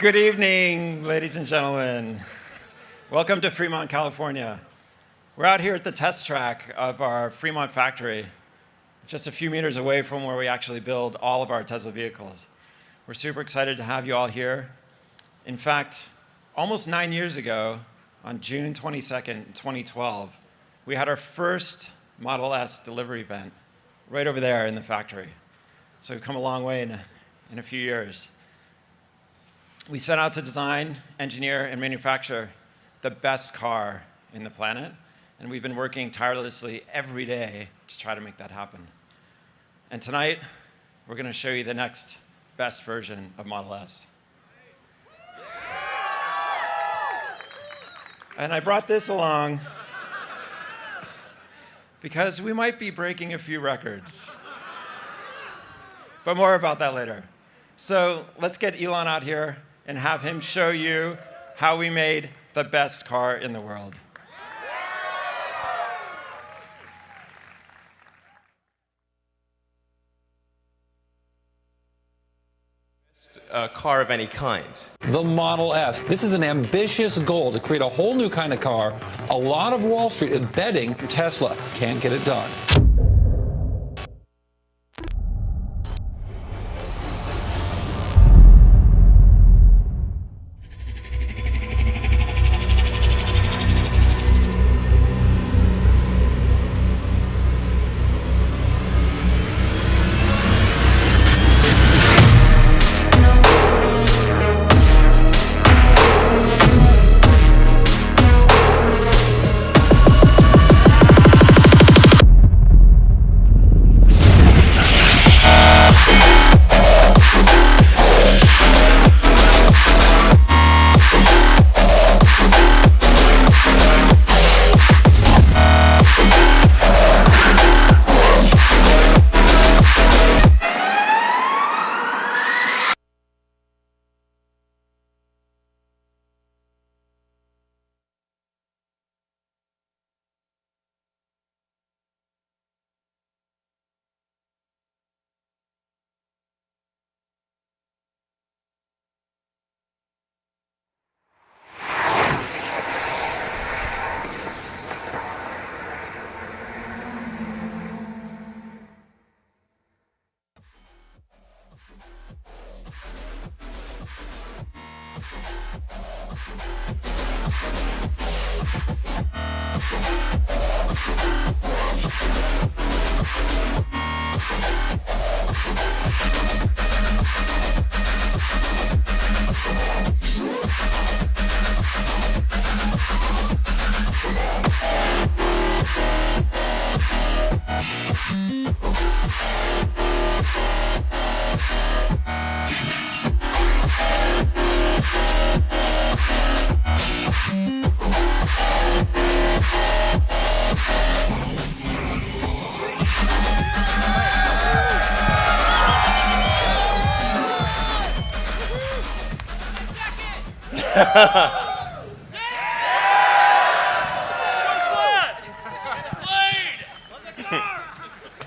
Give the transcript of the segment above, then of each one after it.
Good evening, ladies and gentlemen. Welcome to Fremont, California. We're out here at the test track of our Fremont factory, just a few meters away from where we actually build all of our Tesla vehicles. We're super excited to have you all here. In fact, almost 9 years ago, on June 22nd, 2012, we had our first Model S delivery event right over there in the factory. So we've come a long way in a few years. We set out to design, engineer, and manufacture the best car in the planet, and we've been working tirelessly every day to try to make that happen. And tonight, we're going to show you the next best version of Model S. And I brought this along because we might be breaking a few records. But more about that later. So let's get Elon out here and have him show you how we made the best car in the world. Car of any kind. The Model S. This is an ambitious goal to create a whole new kind of car. A lot of Wall Street is betting Tesla can't get it done.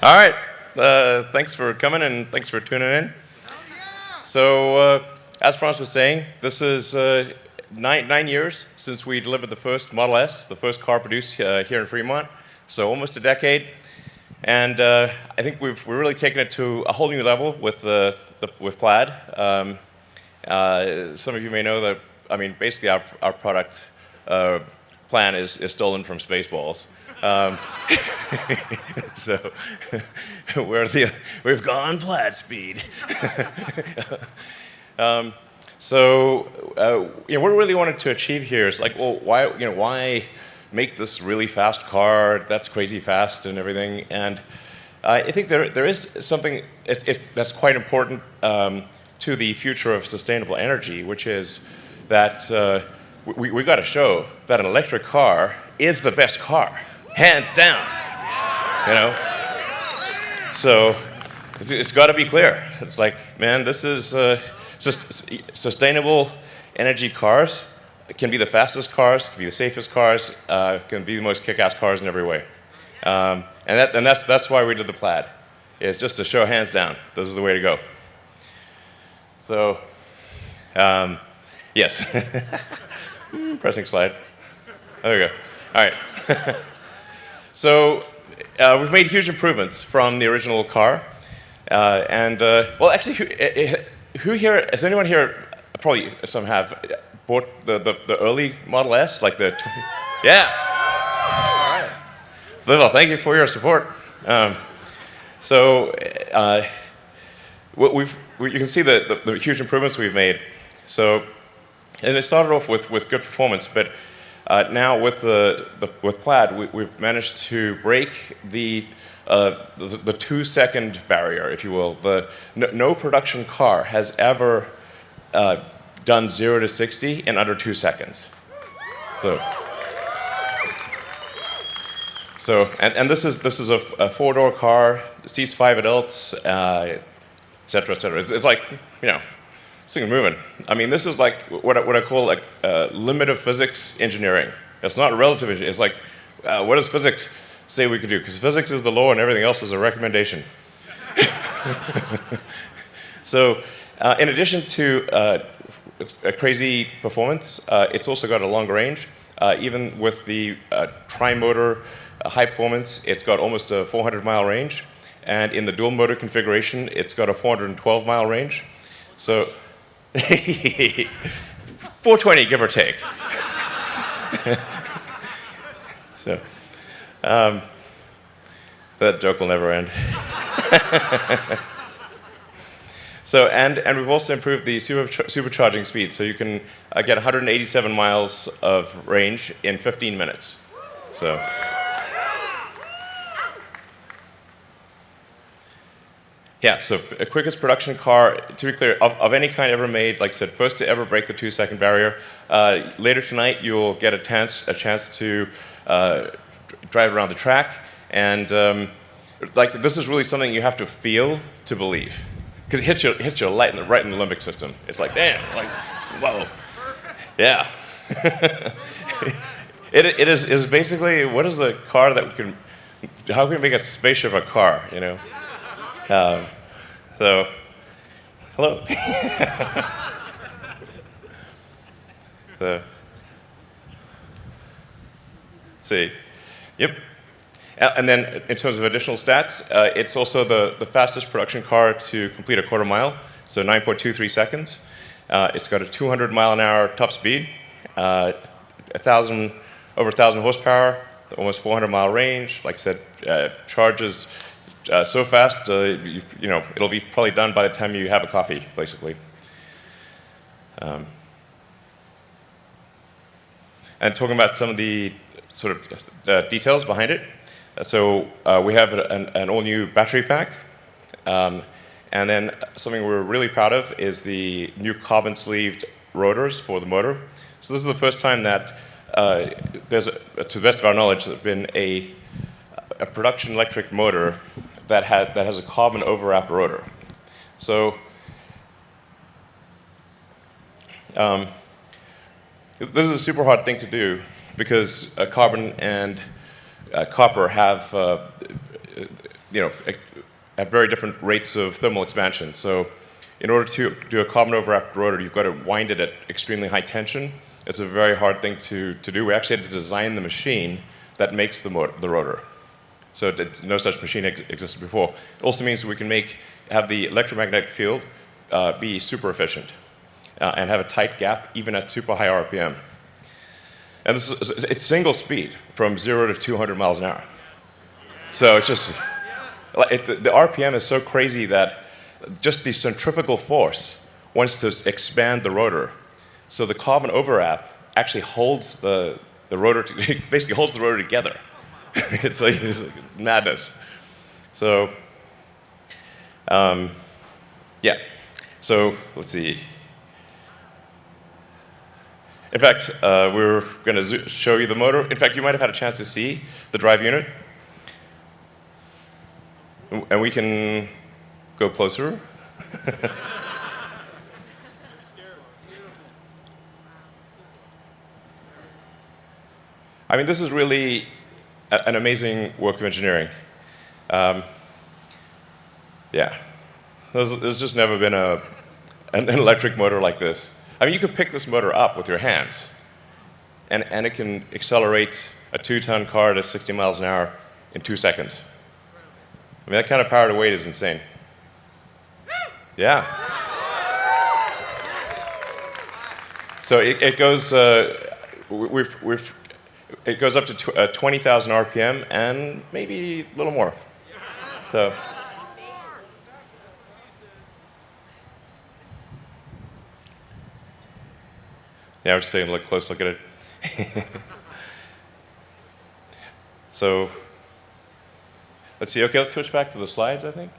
All right, thanks for coming and thanks for tuning in. So, as Franz was saying, this is 9 years since we delivered the first Model S, the first car produced here in Fremont. So almost a decade, and I think we're really taken it to a whole new level with Plaid. Some of you may know that. I mean, basically, our product plan is stolen from Spaceballs. So we've gone Plaid speed. So what we really wanted to achieve here is like, well, why make this really fast car that's crazy fast and everything? And I think there is something that's quite important to the future of sustainable energy, which is that we got to show that an electric car is the best car, hands down. You know, so it's got to be clear. It's like, man, this is sustainable energy cars. It can be the fastest cars, can be the safest cars, can be the most kick-ass cars in every way. And that's why we did the Plaid. It's just to show hands down, this is the way to go. So, Yes. Pressing slide. There we go. All right. So we've made huge improvements from the original car. Well, actually, who here, has anyone here, probably some have, bought the early Model S? Like the, yeah. All right. Well, thank you for your support. You can see the huge improvements we've made. So, and it started off with good performance, but now with Plaid, we've managed to break the 2-second barrier, if you will. No production car has ever done 0 to 60 in under 2 seconds. And this is a 4-door car, seats 5 adults, et cetera, et cetera. It's like, you know, this thing's moving. I mean, this is like what I call like limit of physics engineering. It's not relative engineering. It's like, what does physics say we can do? Because physics is the law and everything else is a recommendation. So, in addition to a crazy performance, it's also got a long range. Even with the tri-motor high performance, it's got almost a 400-mile range. And in the dual motor configuration, it's got a 412-mile range. So, 420, give or take. So, that joke will never end. So, and we've also improved the supercharging speed, so you can get 187 miles of range in 15 minutes. So. Yeah, so quickest production car, to be clear, of any kind ever made, like I said, first to ever break the 2-second barrier. Later tonight, you'll get a chance to drive around the track, and like this is really something you have to feel to believe, because it hits you right in the limbic system. It's like, damn, like, whoa, yeah. It is basically, what is the car that we can, how can we make a spaceship a car, you know? So, hello. Let's see. Yep. And then in terms of additional stats, it's also the fastest production car to complete a quarter mile, so 9.23 seconds. It's got a 200-mile-an-hour top speed, over 1,000 horsepower, almost 400-mile range. Like I said, charges so fast, you know, it'll be probably done by the time you have a coffee, basically. And talking about some of the sort of details behind it. So we have an all-new battery pack. And then something we're really proud of is the new carbon-sleeved rotors for the motor. So this is the first time that there's, to the best of our knowledge, there's been a production electric motor that has a carbon overwrapped rotor. So this is a super hard thing to do because carbon and copper have have very different rates of thermal expansion. So in order to do a carbon overwrapped rotor, you've got to wind it at extremely high tension. It's a very hard thing to do. We actually had to design the machine that makes the rotor. So no such machine existed before. It also means we can have the electromagnetic field be super efficient and have a tight gap even at super high RPM. And it's single speed from 0 to 200 miles an hour. So it's just, the RPM is so crazy that just the centrifugal force wants to expand the rotor. So the carbon overwrap actually holds the rotor, basically holds the rotor together. It's like madness. So, yeah. So let's see. In fact, we're going to show you the motor. In fact, you might have had a chance to see the drive unit. And we can go closer. I mean, this is really an amazing work of engineering. Yeah. There's just never been an electric motor like this. I mean, you can pick this motor up with your hands, and it can accelerate a 2-ton car to 60 miles an hour in 2 seconds. I mean, that kind of power to weight is insane. Yeah. So it goes. It goes up to 20,000 RPM and maybe a little more. So. Yeah, I was just taking a close look at it. So, let's see. Okay, let's switch back to the slides, I think.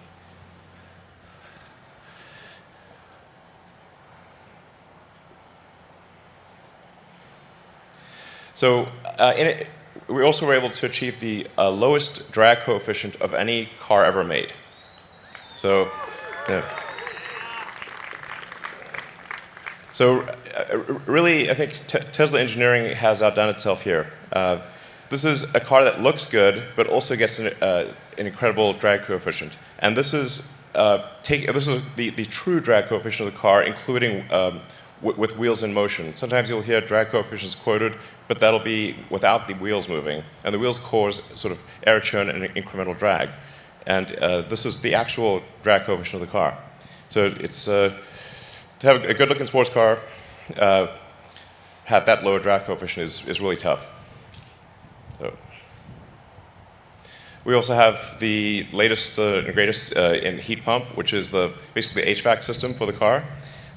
So, in it, we also were able to achieve the lowest drag coefficient of any car ever made. So, yeah. So, really, I think Tesla engineering has outdone itself here. This is a car that looks good, but also gets an incredible drag coefficient. And this is the true drag coefficient of the car, including with wheels in motion. Sometimes you'll hear drag coefficients quoted, but that'll be without the wheels moving. And the wheels cause sort of air churn and incremental drag. And this is the actual drag coefficient of the car. So it's to have a good-looking sports car, have that lower drag coefficient is really tough. So. We also have the latest and greatest in heat pump, which is basically the HVAC system for the car.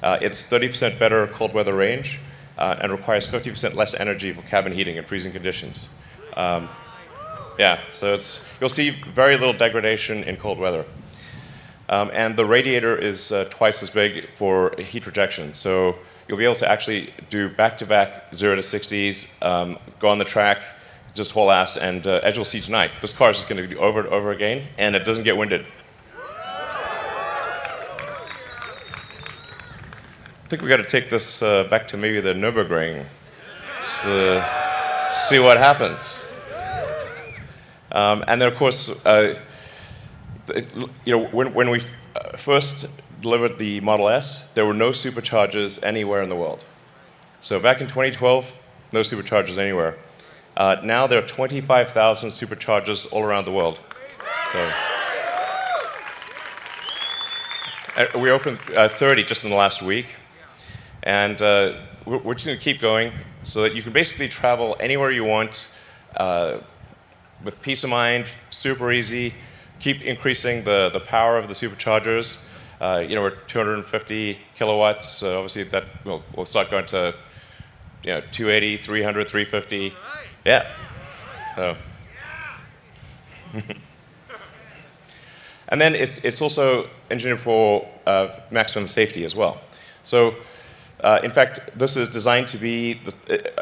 It's 30% better cold weather range and requires 50% less energy for cabin heating in freezing conditions. Yeah, so you'll see very little degradation in cold weather. And the radiator is twice as big for heat rejection. So you'll be able to actually do back-to-back 0 to 60s, go on the track, just haul ass, and as you'll see tonight, this car is just going to be over and over again, and it doesn't get winded. I think we got to take this back to maybe the Nürburgring. See what happens. And then, of course, when we first delivered the Model S, there were no superchargers anywhere in the world. So back in 2012, no superchargers anywhere. Now there are 25,000 superchargers all around the world. So, we opened 30 just in the last week. And we're just going to keep going so that you can basically travel anywhere you want with peace of mind, super easy. Keep increasing the power of the superchargers. We're 250 kilowatts. Obviously, that we'll start going to 280, 300, 350. Yeah. So. And then it's also engineered for maximum safety as well. So. In fact, this is designed to be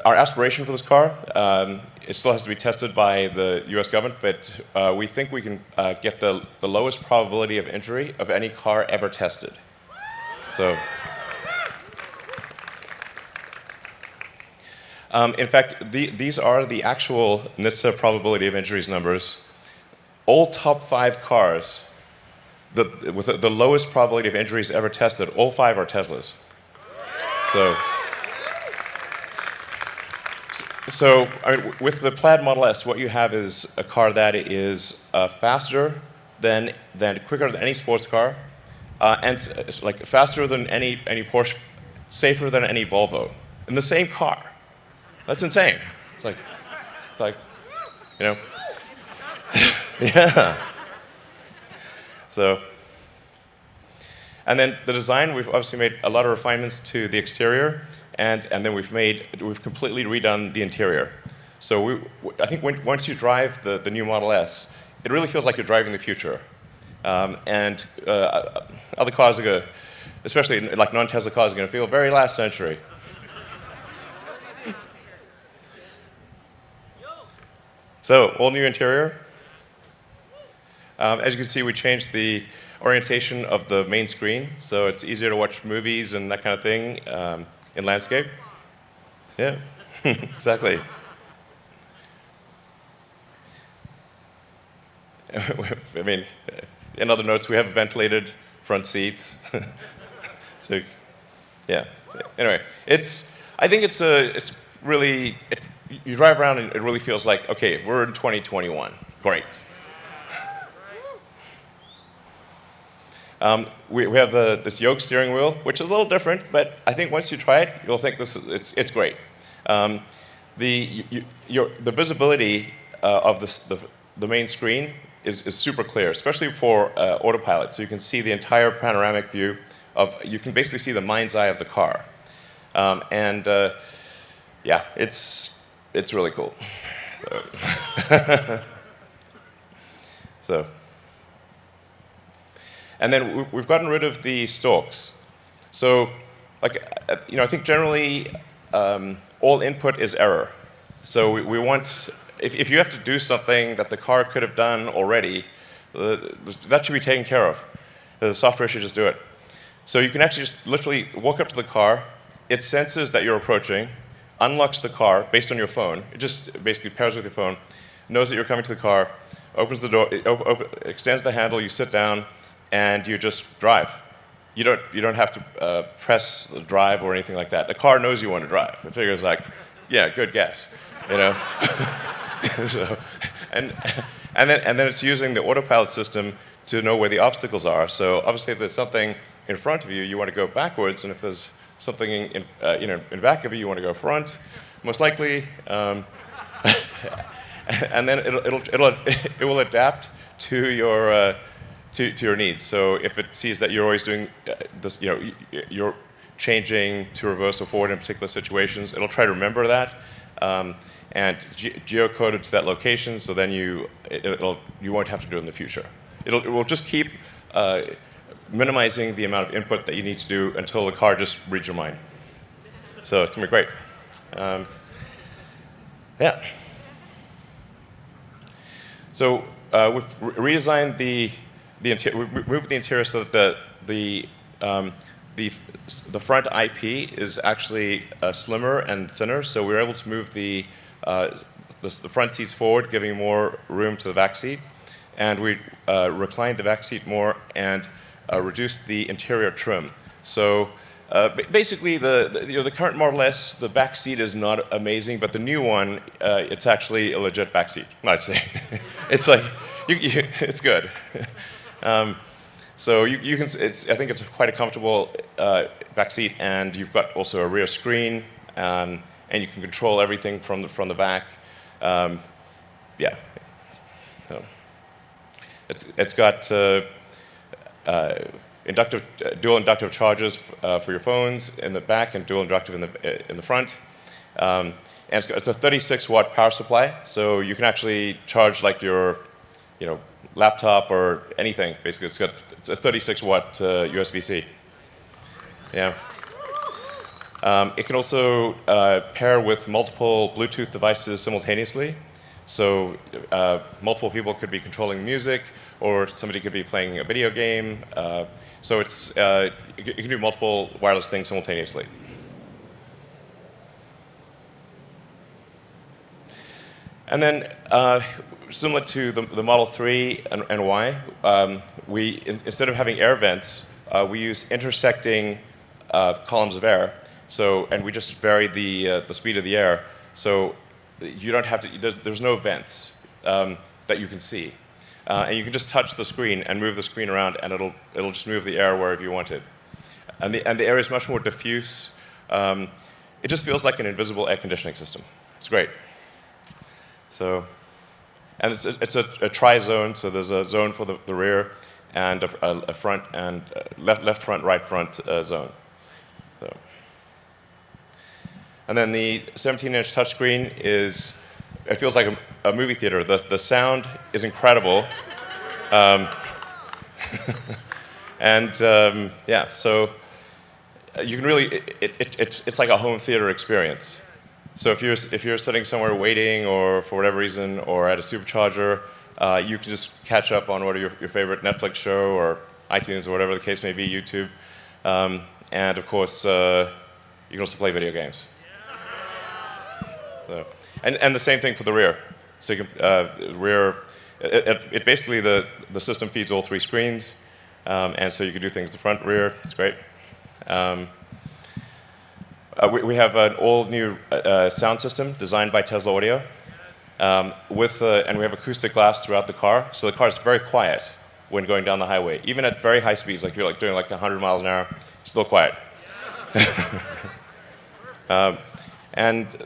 our aspiration for this car. It still has to be tested by the US government, but we think we can get the lowest probability of injury of any car ever tested. So, in fact, these are the actual NHTSA probability of injuries numbers. All top 5 cars with the lowest probability of injuries ever tested, all 5 are Teslas. So I mean, with the Plaid Model S, what you have is a car that is faster quicker than any sports car, and like faster than any Porsche, safer than any Volvo, in the same car. That's insane. It's like yeah. So. And then the design, we've obviously made a lot of refinements to the exterior, and then we've completely redone the interior. So I think once you drive the new Model S, it really feels like you're driving the future. And other cars are going to, especially like non-Tesla cars, are going to feel very last century. So all new interior. As you can see, we changed the orientation of the main screen, so it's easier to watch movies and that kind of thing in landscape. Yeah, exactly. I mean, in other notes, we have ventilated front seats. So, Yeah. Anyway, I think it's really, you drive around and it really feels like, okay, we're in 2021. Great. We have this yoke steering wheel, which is a little different, but I think once you try it, you'll think it's great. The visibility of the main screen is super clear, especially for autopilot. So you can see the entire panoramic view you can basically see the mind's eye of the car. Yeah, it's really cool. So. And then we've gotten rid of the stalks. So, I think generally all input is error. So we want, if you have to do something that the car could have done already, that should be taken care of. The software should just do it. So you can actually just literally walk up to the car, it senses that you're approaching, unlocks the car based on your phone. It just basically pairs with your phone, knows that you're coming to the car, opens the door, extends the handle, you sit down, and you just drive. You don't have to press the drive or anything like that. The car knows you want to drive. It figures like, yeah, good guess, you know. So, and then it's using the autopilot system to know where the obstacles are. So obviously, if there's something in front of you, you want to go backwards, and if there's something in back of you, you want to go front, most likely. And then it will adapt to your to your needs. So if it sees that you're always doing this, you're changing to reverse or forward in particular situations, it'll try to remember that and geocode it to that location. So then you won't have to do it in the future. It will just keep minimizing the amount of input that you need to do until the car just reads your mind. So it's gonna be great. Yeah. So we've redesigned the interior. We moved the interior so that the front IP is actually slimmer and thinner. So we were able to move the front seats forward, giving more room to the back seat, and we reclined the back seat more and reduced the interior trim. So basically, the current Model S, the back seat is not amazing, but the new one, it's actually a legit back seat. I'd say it's like it's good. So you can. I think it's quite a comfortable back seat, and you've got also a rear screen, and you can control everything from the back. Yeah. So it's got dual inductive chargers for your phones in the back and dual inductive in the front. And it's a 36-watt power supply, so you can actually charge like your, laptop or anything. Basically, it's a 36-watt USB-C. Yeah. It can also pair with multiple Bluetooth devices simultaneously. So multiple people could be controlling music, or somebody could be playing a video game. So it's you can do multiple wireless things simultaneously. And then, similar to the Model 3 and Y, instead of having air vents, we use intersecting columns of air. And we just vary the speed of the air. So you don't have to. There's no vents that you can see, and you can just touch the screen and move the screen around, and it'll just move the air wherever you want it. And the air is much more diffuse. It just feels like an invisible air conditioning system. It's great. So, and it's a tri-zone. So there's a zone for the rear, and a front and left front, right front zone. So. And then the 17-inch touchscreen it feels like a movie theater. The sound is incredible. Yeah, so you can really, it's like a home theater experience. So if you're sitting somewhere waiting, or for whatever reason, or at a supercharger, you can just catch up on what are your favorite Netflix show, or iTunes, or whatever the case may be, YouTube. And of course, you can also play video games. So, and the same thing for the rear. So you can it basically the system feeds all three screens, and so you can do things the front, rear. It's great. we have an all-new sound system designed by Tesla Audio, and we have acoustic glass throughout the car, so the car is very quiet when going down the highway. Even at very high speeds, like if you're doing 100 miles an hour, it's still quiet.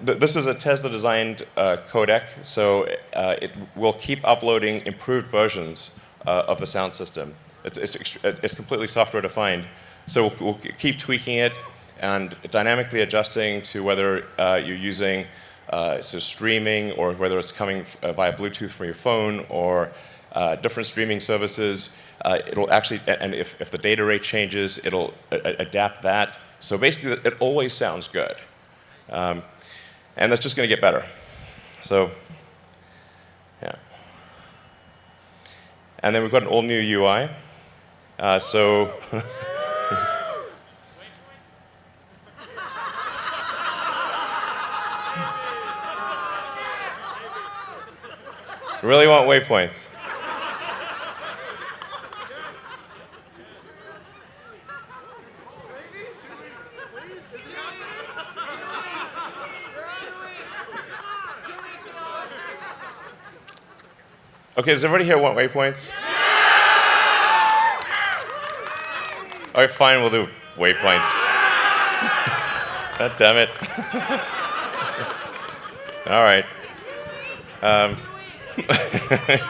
This is a Tesla-designed codec, so it will keep uploading improved versions of the sound system. It's completely software-defined, so we'll keep tweaking it and dynamically adjusting to whether you're using streaming or whether it's coming via Bluetooth from your phone or different streaming services. It'll actually, and if the data rate changes, it'll adapt that. So basically, it always sounds good. And that's just going to get better. So, yeah. And then we've got an all-new UI. Really want waypoints. Okay, does everybody here want waypoints? All right, fine, we'll do waypoints. God damn it. All right.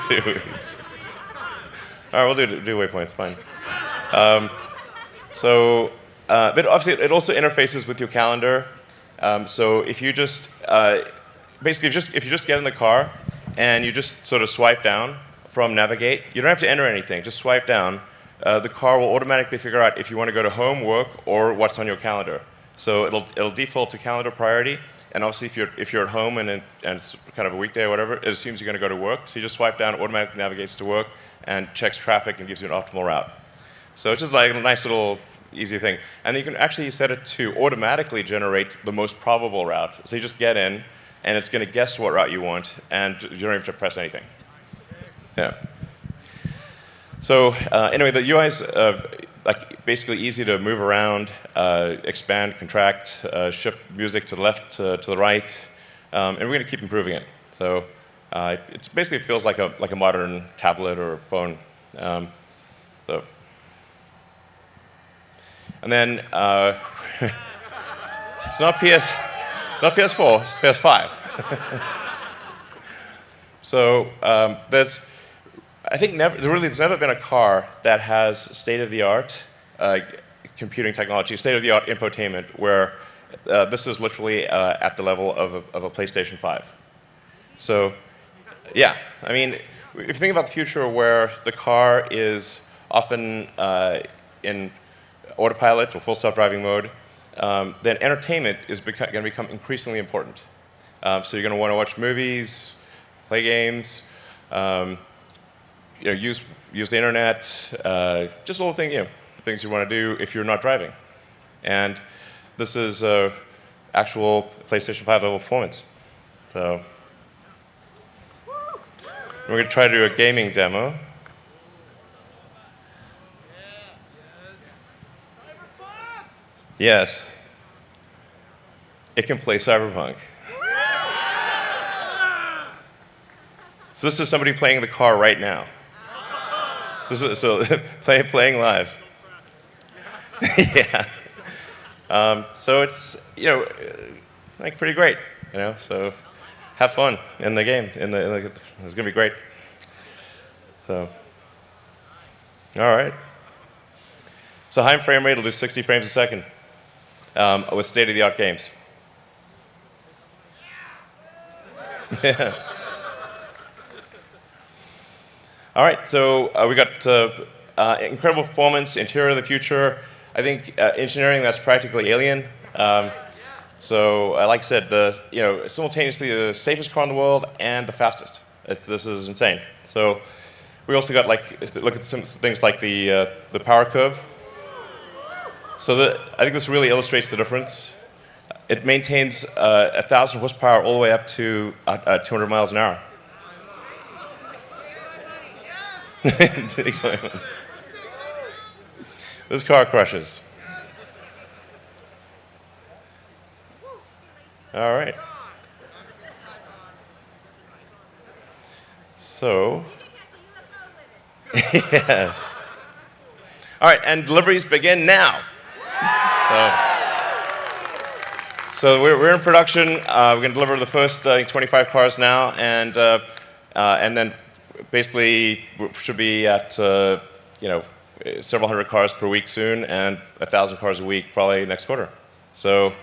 2 weeks. All right, we'll do waypoints, fine. But obviously, it also interfaces with your calendar. So if you just, basically, if you just get in the car and you just sort of swipe down from Navigate, you don't have to enter anything, just swipe down. The car will automatically figure out if you want to go to home, work, or what's on your calendar. So it'll default to calendar priority. And obviously, if you're at home and it's kind of a weekday or whatever, it assumes you're going to go to work. So you just swipe down, it automatically navigates to work, and checks traffic and gives you an optimal route. So it's just like a nice little easy thing. And you can actually set it to automatically generate the most probable route. So you just get in, and it's going to guess what route you want, and you don't have to press anything. Yeah. So anyway, the UI is basically easy to move around, expand, contract, shift music to the left, to the right, and we're going to keep improving it. So it basically feels like a modern tablet or phone. And then it's not PS4, it's PS5. So I think there's never been a car that has state-of-the-art computing technology, state-of-the-art infotainment, where this is literally at the level of a PlayStation 5. So, yeah, I mean, if you think about the future where the car is often in autopilot or full self-driving mode, then entertainment is going to become increasingly important. So you're going to want to watch movies, play games, use the internet, just all the things you want to do if you're not driving. And this is actual PlayStation 5 level performance. So we're going to try to do a gaming demo. Yes, it can play Cyberpunk. So this is somebody playing the car right now. This is playing live. Yeah. So it's pretty great. So have fun in the game. It's gonna be great. So all right. So high frame rate will do 60 frames a second with state-of-the-art games. Yeah. All right, so we got incredible performance, interior of the future. I think engineering that's practically alien. So, like I said, simultaneously the safest car in the world and the fastest. This is insane. So, we also got look at some things like the power curve. So I think this really illustrates the difference. It maintains 1,000 horsepower all the way up to 200 miles an hour. This car crushes. All right. So, yes. All right, and deliveries begin now. So we're in production. We're going to deliver the first 25 cars now, and then basically we should be at several hundred cars per week soon, and 1,000 cars a week probably next quarter. So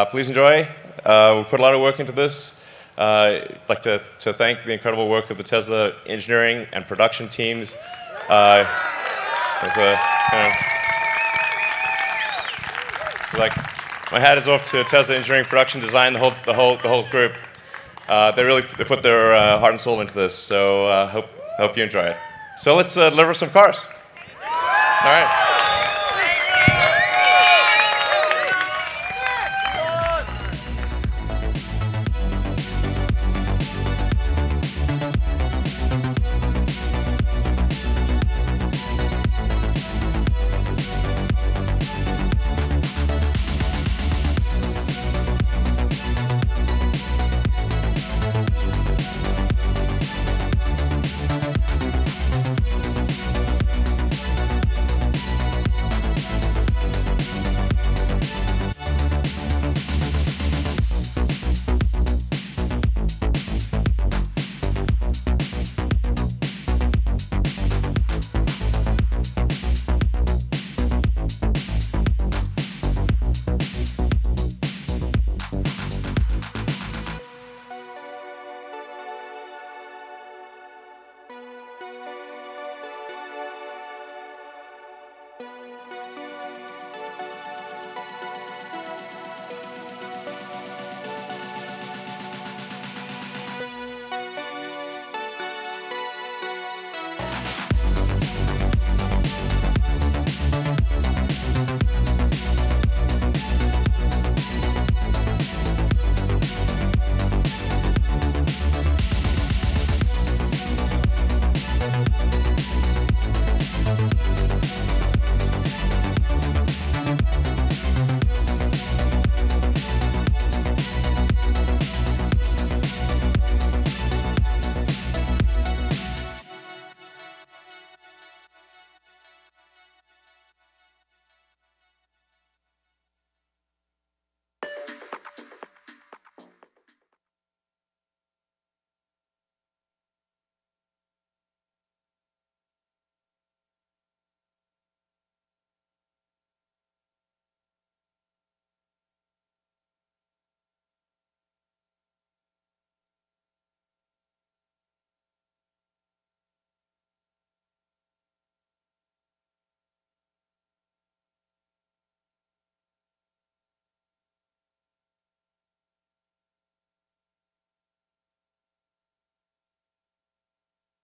please enjoy. We put a lot of work into this. I'd like to thank the incredible work of the Tesla engineering and production teams. So like, my hat is off to Tesla engineering, production, design, the whole group. They put their heart and soul into this. So hope you enjoy it. So let's deliver some cars. All right.